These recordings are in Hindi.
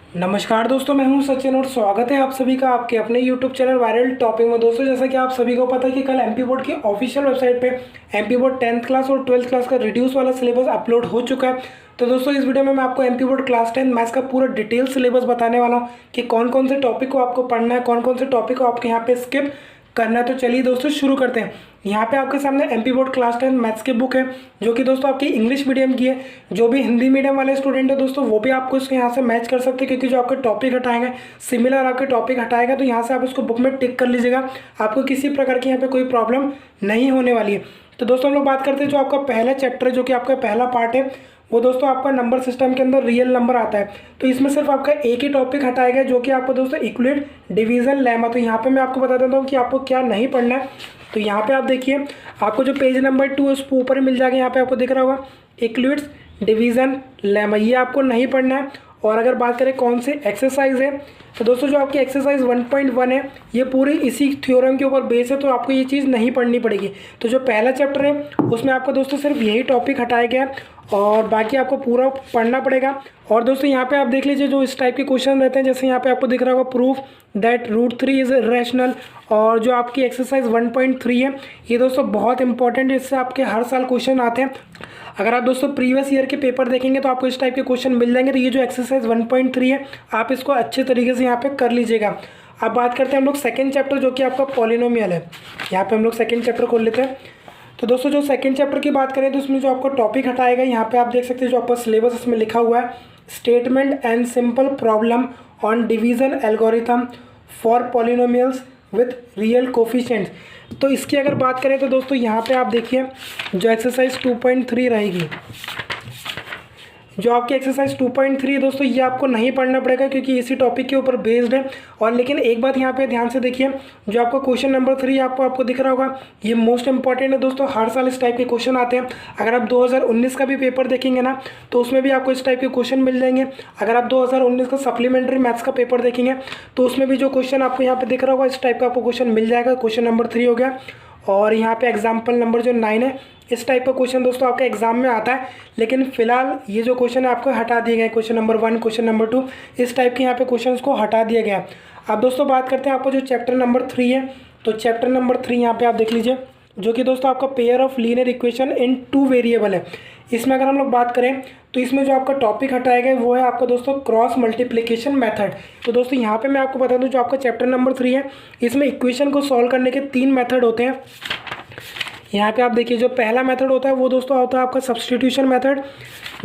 नमस्कार दोस्तों, मैं हूं सचिन और स्वागत है आप सभी का आपके अपने YouTube चैनल वायरल टॉपिक में। दोस्तों, जैसा कि आप सभी को पता है कि कल एमपी बोर्ड की ऑफिशियल वेबसाइट पे एमपी बोर्ड 10th क्लास और 12th क्लास का रिड्यूस वाला सिलेबस अपलोड हो चुका है। तो दोस्तों, इस वीडियो में मैं आपको एमपी बोर्ड क्लास 10 मैथ्स का पूरा डिटेल सिलेबस बताने वाला हूँ कि कौन कौन से टॉपिक को आपको पढ़ना है, कौन कौन से टॉपिक को आपके यहाँ पे स्किप करना है। तो चलिए दोस्तों शुरू करते हैं। यहाँ पे आपके सामने एमपी बोर्ड क्लास 10 मैथ्स की बुक है, जो कि दोस्तों आपकी इंग्लिश मीडियम की है। जो भी हिंदी मीडियम वाले स्टूडेंट है दोस्तों, वो भी आपको इसको यहाँ से मैच कर सकते हैं, क्योंकि जो आपके टॉपिक हटाएंगे सिमिलर आपके टॉपिक हटाएगा, तो यहाँ से आप उसको बुक में टिक कर लीजिएगा। आपको किसी प्रकार की यहाँ पे कोई प्रॉब्लम नहीं होने वाली है। तो दोस्तों, हम लोग बात करते हैं जो आपका पहला चैप्टर है, जो कि आपका पहला पार्ट है, वो दोस्तों आपका नंबर सिस्टम के अंदर रियल नंबर आता है। तो इसमें सिर्फ आपका एक ही टॉपिक हटाएगा, जो कि आपको दोस्तों इक्वलिट डिवीजन लेमा। तो यहाँ पे मैं आपको बता देता हूँ कि आपको क्या नहीं पढ़ना है। तो यहाँ पे आप देखिए, आपको जो पेज नंबर 2 है उस पर ऊपर मिल जाएगा, यहाँ पे आपको दिख रहा होगा इक्वलिट्स डिवीजन लेमा, ये आपको नहीं पढ़ना है। और अगर बात करें कौन से एक्सरसाइज है, तो दोस्तों जो आपकी एक्सरसाइज 1.1 है, ये पूरी इसी थ्योरम के ऊपर बेस है, तो आपको ये चीज़ नहीं पढ़नी पड़ेगी। तो जो पहला चैप्टर है उसमें आपको दोस्तों सिर्फ यही टॉपिक हटाया गया है और बाकी आपको पूरा पढ़ना पड़ेगा। और दोस्तों यहाँ पे आप देख लीजिए, जो इस टाइप के क्वेश्चन रहते हैं, जैसे यहाँ पे आपको दिख रहा होगा प्रूफ दैट √3 इज रैशनल। और जो आपकी एक्सरसाइज 1.3 है, ये दोस्तों बहुत इंपॉर्टेंट है, इससे आपके हर साल क्वेश्चन आते हैं। अगर आप दोस्तों प्रीवियस ईयर के पेपर देखेंगे तो आपको इस टाइप के क्वेश्चन मिल जाएंगे। तो ये जो एक्सरसाइज 1.3 है, आप इसको अच्छे तरीके से यहाँ पे कर लीजिएगा। अब बात करते हैं हम लोग सेकेंड चैप्टर, जो कि आपका पॉलिनोमियल है। यहाँ पे हम लोग सेकेंड चैप्टर खोल लेते हैं। तो दोस्तों, जो सेकंड चैप्टर की बात करें तो उसमें जो आपको टॉपिक हटाएगा, यहाँ पे आप देख सकते हैं जो आपका सिलेबस इसमें लिखा हुआ है, statement and simple problem on division algorithm for polynomials with real coefficients. तो इसकी अगर बात करें तो दोस्तों यहाँ पे आप देखिए, जो एक्सरसाइज 2.3 रहेगी, जो आपकी एक्सरसाइज 2.3 है दोस्तों, ये आपको नहीं पढ़ना पड़ेगा, क्योंकि इसी टॉपिक के ऊपर बेस्ड है। और लेकिन एक बात यहाँ पे ध्यान से देखिए, जो आपका क्वेश्चन नंबर 3 आपको दिख रहा होगा, ये मोस्ट इंपॉर्टेंट है दोस्तों। हर साल इस टाइप के क्वेश्चन आते हैं। अगर आप 2019 का भी पेपर देखेंगे ना, तो उसमें भी आपको इस टाइप के क्वेश्चन मिल जाएंगे। अगर आप 2019 का सप्लीमेंट्री मैथ्स का पेपर देखेंगे, तो उसमें भी जो क्वेश्चन आपको यहाँ पे दिख रहा होगा, इस टाइप का आपको क्वेश्चन मिल जाएगा। क्वेश्चन नंबर 3 हो गया। और यहाँ पे एग्जाम्पल नंबर जो 9 है, इस टाइप का क्वेश्चन दोस्तों आपका एग्जाम में आता है। लेकिन फिलहाल ये जो क्वेश्चन है आपको हटा दिए गए, क्वेश्चन नंबर 1, क्वेश्चन नंबर 2, इस टाइप के यहाँ पे क्वेश्चंस को हटा दिया गया। अब दोस्तों बात करते हैं आपको जो चैप्टर नंबर 3 है। तो चैप्टर नंबर 3 यहाँ पे आप देख लीजिए, जो कि दोस्तों आपका pair of linear equation in 2 variable है। इसमें अगर हम लोग बात करें तो इसमें जो आपका टॉपिक हटाया गया वो है आपका दोस्तों क्रॉस मल्टीप्लिकेशन मेथड। तो दोस्तों यहाँ पे मैं आपको बता दूँ, जो आपका चैप्टर नंबर 3 है, इसमें इक्वेशन को सॉल्व करने के 3 मेथड होते हैं। यहाँ पे आप देखिए, जो पहला मेथड होता है वो दोस्तों होता है आपका सब्स्टिट्यूशन मेथड।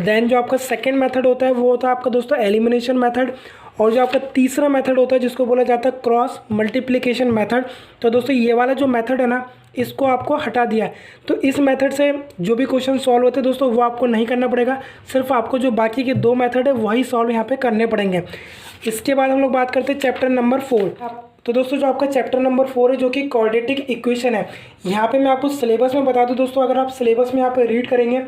देन जो आपका सेकंड मेथड होता है वो होता है आपका दोस्तों एलिमिनेशन मेथड। और जो आपका तीसरा मेथड होता है जिसको बोला जाता है क्रॉस मल्टीप्लिकेशन मेथड। तो दोस्तों ये वाला जो मेथड है ना, इसको आपको हटा दिया है। तो इस मेथड से जो भी क्वेश्चन सॉल्व होते हैं दोस्तों, वो आपको नहीं करना पड़ेगा। सिर्फ आपको जो बाकी के 2 मेथड है वही सॉल्व यहाँ पे करने पड़ेंगे। इसके बाद हम लोग बात करते हैं चैप्टर नंबर 4। तो दोस्तों जो आपका चैप्टर नंबर 4 है, जो कि क्वाड्रेटिक इक्वेशन है, यहाँ पे मैं आपको सिलेबस में बता दूँ दोस्तों। अगर आप सिलेबस में यहाँ पे रीड करेंगे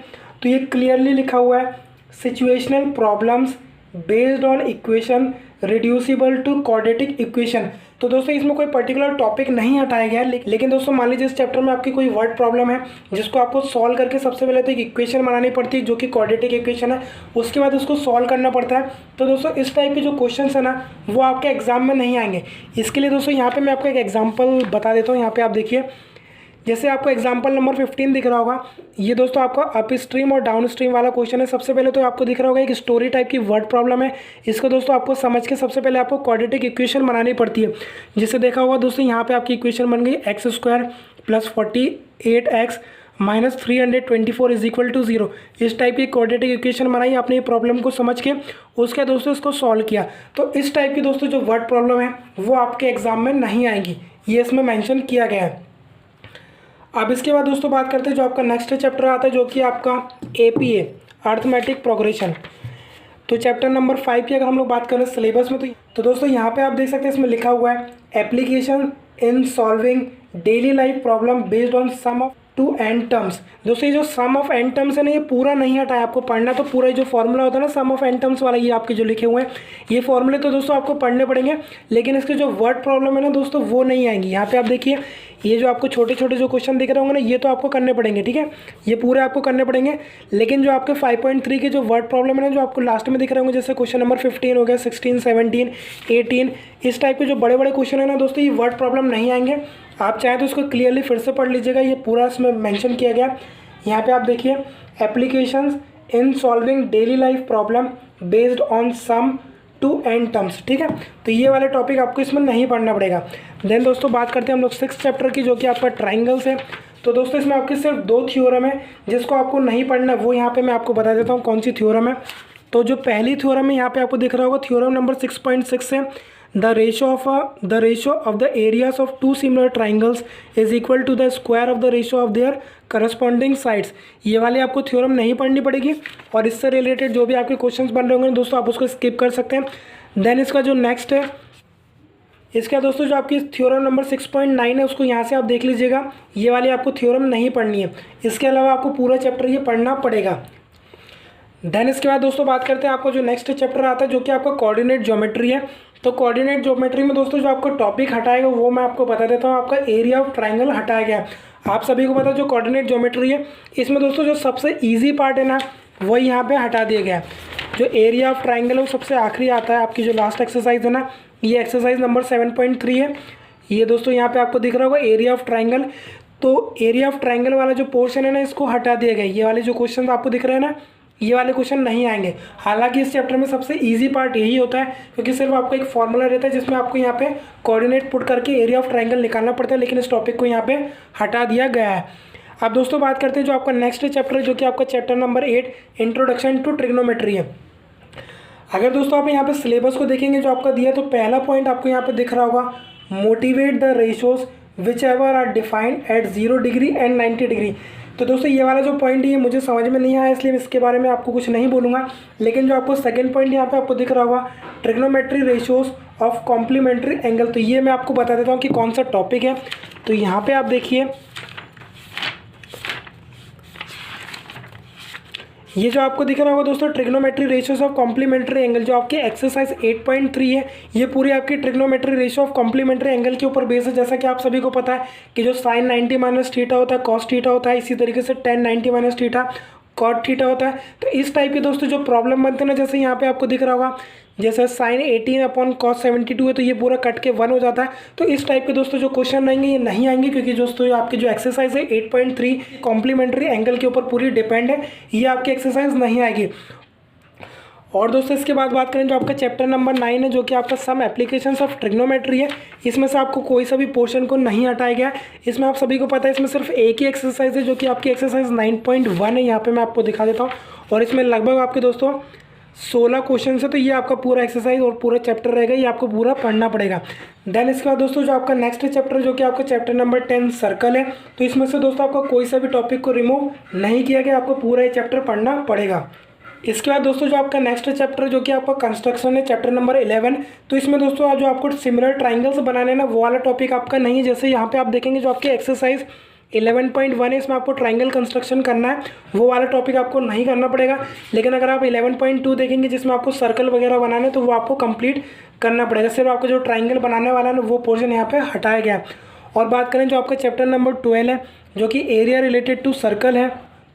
तो ये क्लियरली लिखा हुआ है, situational problems based on equation reducible to quadratic equation. तो दोस्तों इसमें कोई पर्टिकुलर टॉपिक नहीं हटाया गया है, लेकिन दोस्तों मान लीजिए इस चैप्टर में आपकी कोई वर्ड प्रॉब्लम है, जिसको आपको सॉल्व करके सबसे पहले तो एक इक्वेशन बनानी पड़ती है, जो कि क्वाड्रेटिक इक्वेशन है। उसके बाद उसको सॉल्व करना पड़ता है। तो दोस्तों इस टाइप के जो क्वेश्चन है ना, वो आपके एग्जाम में नहीं आएंगे। इसके लिए दोस्तों यहाँ पर मैं आपको एक एग्जाम्पल बता देता हूँ। यहाँ पर आप देखिए, जैसे आपको एग्जाम्पल नंबर 15 दिख रहा होगा, ये दोस्तों आपका अप स्ट्रीम और डाउन स्ट्रीम वाला क्वेश्चन है। सबसे पहले तो आपको दिख रहा होगा एक स्टोरी टाइप की वर्ड प्रॉब्लम है। इसको दोस्तों आपको समझ के सबसे पहले आपको क्वाड्रेटिक इक्वेशन बनानी पड़ती है। जिसे देखा होगा दोस्तों, यहाँ पे आपकी इक्वेशन बन गई x² + 48x - 324 = 0। इस टाइप की क्वाड्रेटिक इक्वेशन बनाई आपने, ये प्रॉब्लम को समझ के उसके दोस्तों इसको सॉल्व किया। तो इस टाइप की दोस्तों जो वर्ड प्रॉब्लम है वो आपके एग्जाम में नहीं आएंगी, ये इसमें मैंशन किया गया है। अब इसके बाद दोस्तों बात करते हैं जो आपका नेक्स्ट चैप्टर आता है, जो कि आपका APA अर्थमेटिक प्रोग्रेशन। तो चैप्टर नंबर 5 की अगर हम लोग बात करें सिलेबस में, तो दोस्तों यहाँ पे आप देख सकते हैं, इसमें लिखा हुआ है application in solving daily life problem based on sum of to n terms. दोस्तों ये जो सम ऑफ एन टर्म्स है ना, ये पूरा नहीं हटा है, आपको पढ़ना तो पूरा जो फॉर्मूला होता है ना सम ऑफ एन टर्म्स वाला, ये आपके जो लिखे हुए हैं ये फॉर्मूले तो दोस्तों आपको पढ़ने पड़ेंगे, लेकिन इसके जो वर्ड प्रॉब्लम है ना दोस्तों वो नहीं आएंगी। यहाँ पे आप देखिए ये जो आपको छोटे छोटे जो क्वेश्चन दिख रहे होंगे ना, ये तो आपको करने पड़ेंगे, ठीक है, ये पूरे आपको करने पड़ेंगे। लेकिन जो आपके 5.3 के जो वर्ड प्रॉब्लम है ना, जो आपको लास्ट में दिख रहे होंगे, जैसे क्वेश्चन नंबर 15 हो गया, 16, 17, 18, इस टाइप के जो बड़े बड़े क्वेश्चन है ना दोस्तों, ये वर्ड प्रॉब्लम नहीं आएंगे। आप चाहें तो इसको क्लियरली फिर से पढ़ लीजिएगा, ये पूरा इसमें मेंशन किया गया। यहाँ पे आप देखिए applications in solving daily life problem based on sum to n terms, ठीक है, तो ये वाले टॉपिक आपको इसमें नहीं पढ़ना पड़ेगा। देन दोस्तों बात करते हैं हम लोग 6th चैप्टर की, जो कि आपका ट्राइंगल्स है। तो दोस्तों इसमें आपके सिर्फ 2 थ्योरम है जिसको आपको नहीं पढ़ना, वो यहाँ पे मैं आपको बता देता हूँ कौन सी थ्योरम है। तो जो पहली थ्योरम है यहाँ पे आपको दिख रहा होगा, थ्योरम नंबर 6.6 है, the ratio of the areas of 2 similar triangles is equal to the square of the ratio of their corresponding sides. ये वाली आपको थ्योरम नहीं पढ़नी पड़ेगी, और इससे रिलेटेड जो भी आपके क्वेश्चंस बन रहे होंगे दोस्तों आप उसको स्किप कर सकते हैं। देन इसका जो नेक्स्ट है, इसका दोस्तों जो आपकी थ्योरम नंबर 6.9 है, उसको यहाँ से आप देख लीजिएगा, ये वाली आपको थ्योरम नहीं पढ़नी है। इसके अलावा आपको पूरा चैप्टर ये पढ़ना पड़ेगा। देन इसके बाद दोस्तों बात करते हैं आपको जो नेक्स्ट चैप्टर आता है, जो कि आपका कोऑर्डिनेट ज्योमेट्री है। तो कोऑर्डिनेट ज्योमेट्री में दोस्तों जो आपको टॉपिक हटाएगा वो मैं आपको बता देता हूँ, आपका एरिया ऑफ ट्राइंगल हटाया गया। आप सभी को पता है जो कोऑर्डिनेट ज्योमेट्री है, इसमें दोस्तों जो सबसे ईजी पार्ट है ना वही यहाँ पे हटा दिया गया है। जो एरिया ऑफ ट्राइंगल है वो सबसे आखिरी आता है। आपकी जो लास्ट एक्सरसाइज है ना, ये एक्सरसाइज नंबर 7.3 है। ये दोस्तों यहाँ पे आपको दिख रहा होगा एरिया ऑफ ट्राइंगल। तो एरिया ऑफ ट्राइंगल वाला जो पोर्शन है ना, इसको हटा दिया गया। ये वाले जो क्वेश्चन आपको दिख रहे हैं ना, ये वाले क्वेश्चन नहीं आएंगे। हालांकि इस चैप्टर में सबसे इजी पार्ट यही होता है, क्योंकि सिर्फ आपको एक फॉर्मूला रहता है जिसमें आपको यहाँ पे कोऑर्डिनेट पुट करके एरिया ऑफ ट्राइंगल निकालना पड़ता है, लेकिन इस टॉपिक को यहाँ पे हटा दिया गया है। अब दोस्तों बात करते हैं जो आपका नेक्स्ट चैप्टर है, जो कि आपका chapter number 8 introduction to trigonometry है। अगर दोस्तों आप यहाँ पे सिलेबस को देखेंगे जो आपका दिया, तो पहला पॉइंट आपको यहाँ पे दिख रहा होगा, motivate the ratios which ever are defined at 0 degree and 90 degree. तो दोस्तों ये वाला जो पॉइंट ये मुझे समझ में नहीं आया, इसलिए मैं इसके बारे में आपको कुछ नहीं बोलूँगा। लेकिन जो आपको सेकंड पॉइंट यहाँ पे आपको दिख रहा होगा, trigonometry ratios of complementary angle, तो ये मैं आपको बता देता हूँ कि कौन सा टॉपिक है। तो यहाँ पे आप देखिए, ये जो आपको दिख रहा होगा दोस्तों trigonometry ratios of complementary angle, जो आपकी एक्सरसाइज 8.3 है, ये पूरी आपकी trigonometry ratio of complementary angle के ऊपर बेस है। जैसा कि आप सभी को पता है कि जो साइन 90 माइनस थीटा होता है कॉस थीटा होता है, इसी तरीके से tan 90 minus theta cot theta होता है। तो इस टाइप के दोस्तों जो प्रॉब्लम बनते हैं ना, जैसे यहाँ पे आपको दिख रहा होगा, जैसे साइन 18 अपॉन कॉस 72 है, तो ये पूरा कट के 1 हो जाता है। तो इस टाइप के दोस्तों जो क्वेश्चन रहेंगे ये नहीं आएंगे, क्योंकि दोस्तों आपकी जो एक्सरसाइज है 8.3 कॉम्प्लीमेंट्री एंगल के ऊपर पूरी डिपेंड है, ये आपकी एक्सरसाइज नहीं आएगी। और दोस्तों इसके बाद बात करें जो आपका चैप्टर नंबर 9 है, जो कि आपका सम एप्लीकेशंस ऑफ ट्रिग्नोमेट्री है। इसमें से आपको कोई सा भी पोर्शन को नहीं हटाया गया। इसमें आप सभी को पता है इसमें सिर्फ एक ही एक्सरसाइज है, जो कि आपकी एक्सरसाइज 9.1 है। यहाँ पे मैं आपको दिखा देता हूँ, और इसमें लगभग आपके दोस्तों 16 क्वेश्चन है। तो ये आपका पूरा एक्सरसाइज और पूरा चैप्टर रहेगा, ये आपको पूरा पढ़ना पड़ेगा। देन इसके बाद दोस्तों जो आपका नेक्स्ट चैप्टर, जो कि आपका चैप्टर नंबर 10 सर्कल है, तो इसमें से दोस्तों आपको कोई सा भी टॉपिक को रिमूव नहीं किया गया, आपको पूरा ये चैप्टर पढ़ना पड़ेगा। इसके बाद दोस्तों जो आपका नेक्स्ट चैप्टर, जो कि आपका कंस्ट्रक्शन है, चैप्टर नंबर 11, तो इसमें दोस्तों जो आपको सिमिलर ट्राइंगल्स बनाने ना, वो वाला टॉपिक आपका नहीं है। जैसे यहाँ पे आप देखेंगे जो आपकी एक्सरसाइज 11.1 है, इसमें आपको ट्राइंगल कंस्ट्रक्शन करना है, वो वाला टॉपिक आपको नहीं करना पड़ेगा। लेकिन अगर आप 11.2 देखेंगे जिसमें आपको सर्कल वगैरह बनाना है, तो वो आपको कंप्लीट करना पड़ेगा। सिर्फ आपको जो ट्राइंगल बनाने वाला है ना, वो पोर्शन यहाँ पे हटाया गया है। और बात करें जो आपका चैप्टर नंबर 12 है, जो कि एरिया रिलेटेड टू सर्कल है,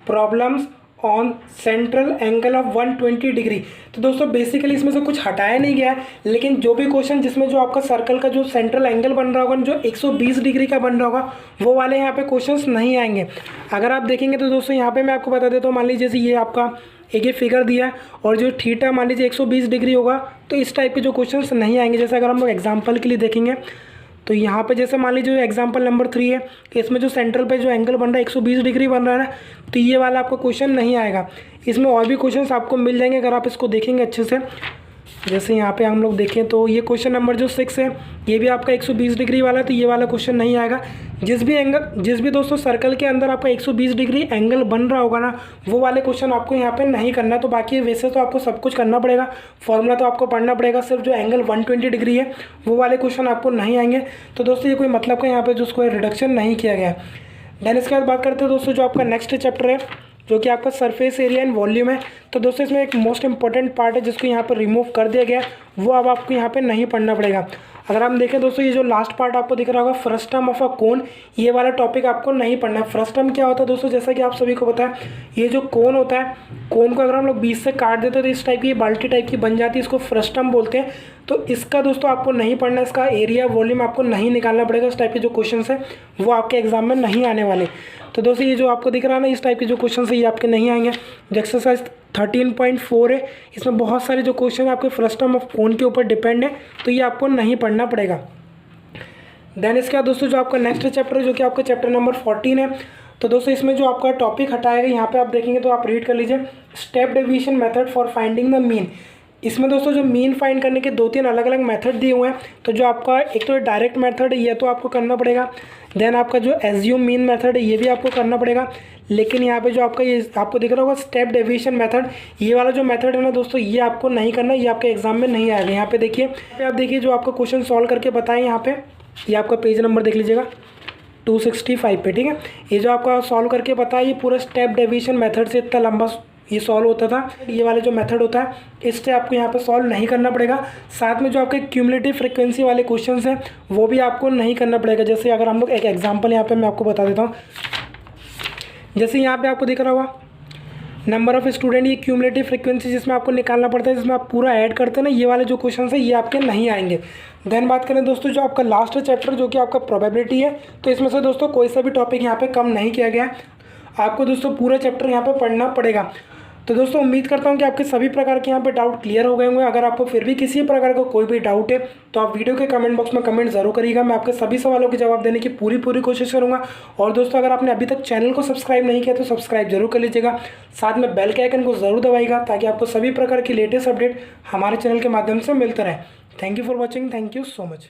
problems on central angle of 120 degree. तो दोस्तों बेसिकली इसमें से कुछ हटाया नहीं गया है, लेकिन जो भी क्वेश्चन जिसमें जो आपका सर्कल का जो सेंट्रल एंगल बन रहा होगा, जो 120 डिग्री का बन रहा होगा, वो वाले यहाँ पे क्वेश्चंस नहीं आएंगे। अगर आप देखेंगे तो दोस्तों यहाँ पे मैं आपको बता देता हूँ, मान लीजिए जैसे ये आपका एक ये फिगर दिया है, और जो थीटा मान लीजिए 120 डिग्री होगा, तो इस टाइप के जो क्वेश्चंस नहीं आएंगे। जैसे अगर हम लोग एग्जाम्पल के लिए देखेंगे, तो यहाँ पे जैसे मान लीजिए एग्जाम्पल नंबर 3 है, इसमें जो सेंट्रल पे जो एंगल बन रहा है 120 डिग्री बन रहा है ना, तो ये वाला आपको क्वेश्चन नहीं आएगा। इसमें और भी क्वेश्चंस आपको मिल जाएंगे अगर आप इसको देखेंगे अच्छे से। जैसे यहाँ पे हम लोग देखें तो ये क्वेश्चन नंबर जो 6 है, ये भी आपका 120 डिग्री वाला है, तो ये वाला क्वेश्चन नहीं आएगा। जिस भी दोस्तों सर्कल के अंदर आपका 120 डिग्री एंगल बन रहा होगा ना, वो वाले क्वेश्चन आपको यहाँ पे नहीं करना। तो बाकी वैसे तो आपको सब कुछ करना पड़ेगा, फॉर्मूला तो आपको पढ़ना पड़ेगा, सिर्फ जो एंगल 120 डिग्री है वो वाले क्वेश्चन आपको नहीं आएंगे। तो दोस्तों ये कोई मतलब का यहाँ पे जो उसको रिडक्शन नहीं किया गया है। देन इसके बाद बात करते हैं दोस्तों जो आपका नेक्स्ट चैप्टर है जो कि आपका सरफेस एरिया एंड वॉल्यूम है। तो दोस्तों इसमें एक मोस्ट इंपॉर्टेंट पार्ट है जिसको यहाँ पर रिमूव कर दिया गया है, वो अब आपको यहाँ पे नहीं पढ़ना पड़ेगा। अगर हम देखें दोस्तों ये जो लास्ट पार्ट आपको दिख रहा होगा फ्रस्टम ऑफ अ कोन, ये वाला टॉपिक आपको नहीं पढ़ना है। फ्रस्टम क्या होता है दोस्तों, जैसा कि आप सभी को पता है ये जो कोन होता है, कोन को अगर हम लोग बीच से काट देते हैं तो इस टाइप की बाल्टी टाइप की बन जाती है, इसको फ्रस्टम बोलते हैं। तो इसका दोस्तों आपको नहीं पढ़ना, इसका एरिया वॉल्यूम आपको नहीं निकालना पड़ेगा। इस टाइप के जो क्वेश्चन है वो आपके एग्जाम में नहीं आने वाले। तो दोस्तों ये जो आपको दिख रहा है ना, इस टाइप के जो क्वेश्चन है ये आपके नहीं आएंगे। जो एक्सरसाइज 13.4 है इसमें बहुत सारे जो क्वेश्चन आपके फ्रस्टम ऑफ कोन के ऊपर डिपेंड है, तो ये आपको नहीं पढ़ना पड़ेगा। देन इसके बाद दोस्तों जो आपका नेक्स्ट चैप्टर है जो कि आपका चैप्टर नंबर 14 है। तो दोस्तों इसमें जो आपका टॉपिक हटाएगा यहाँ पे आप देखेंगे तो आप रीड कर लीजिए, step deviation method for finding the mean. इसमें दोस्तों जो मीन फाइंड करने के 2-3 अलग अलग मेथड दिए हुए हैं। तो जो आपका एक तो डायरेक्ट मेथड है ये तो आपको करना पड़ेगा, देन आपका जो एज्यूम मीन मेथड है ये भी आपको करना पड़ेगा। लेकिन यहाँ पे जो आपका ये आपको दिख रहा होगा स्टेप डेविएशन मेथड, ये वाला जो मेथड है ना दोस्तों ये आपको नहीं करना, ये आपके एग्जाम में नहीं आएगा। यहाँ पे देखिए, आप देखिए जो आपको क्वेश्चन सॉल्व करके बताएं यहाँ पे, ये आपका पेज नंबर देख लीजिएगा 265 पे, ठीक है। ये जो आपका सॉल्व करके बताया ये पूरा स्टेप डेविएशन मेथड से इतना लंबा ये सॉल्व होता था। ये वाला जो मेथड होता है इससे आपको यहाँ पे सॉल्व नहीं करना पड़ेगा। साथ में जो आपके क्यूमुलेटिव फ्रीक्वेंसी वाले क्वेश्चंस हैं वो भी आपको नहीं करना पड़ेगा। जैसे अगर हम लोग एक एग्जांपल यहाँ पे मैं आपको बता देता हूँ, जैसे यहाँ पे आपको दिख रहा होगा नंबर ऑफ स्टूडेंट, ये क्यूमुलेटिव फ्रीक्वेंसी जिसमें आपको निकालना पड़ता है, जिसमें आप पूरा ऐड करते हैं ना, ये वाले जो क्वेश्चन है ये आपके नहीं आएंगे। देन बात करें दोस्तों जो आपका लास्ट चैप्टर जो कि आपका प्रोबेबिलिटी है, तो इसमें से दोस्तों कोई सा भी टॉपिक यहाँ पे कम नहीं किया गया है, आपको दोस्तों पूरा चैप्टर यहाँ पे पढ़ना पड़ेगा। तो दोस्तों उम्मीद करता हूँ कि आपके सभी प्रकार के यहाँ पे डाउट क्लियर हो गए होंगे। अगर आपको फिर भी किसी प्रकार का कोई भी डाउट है तो आप वीडियो के कमेंट बॉक्स में कमेंट जरूर करिएगा, मैं आपके सभी सवालों के जवाब देने की पूरी कोशिश करूँगा। और दोस्तों अगर आपने अभी तक चैनल को सब्सक्राइब नहीं किया तो सब्सक्राइब जरूर कर लीजिएगा, साथ में बेल के आइकन को जरूर दबाइएगा ताकि आपको सभी प्रकार की लेटेस्ट अपडेट हमारे चैनल के माध्यम से मिलता रहे। Thank you for watching, thank you so much.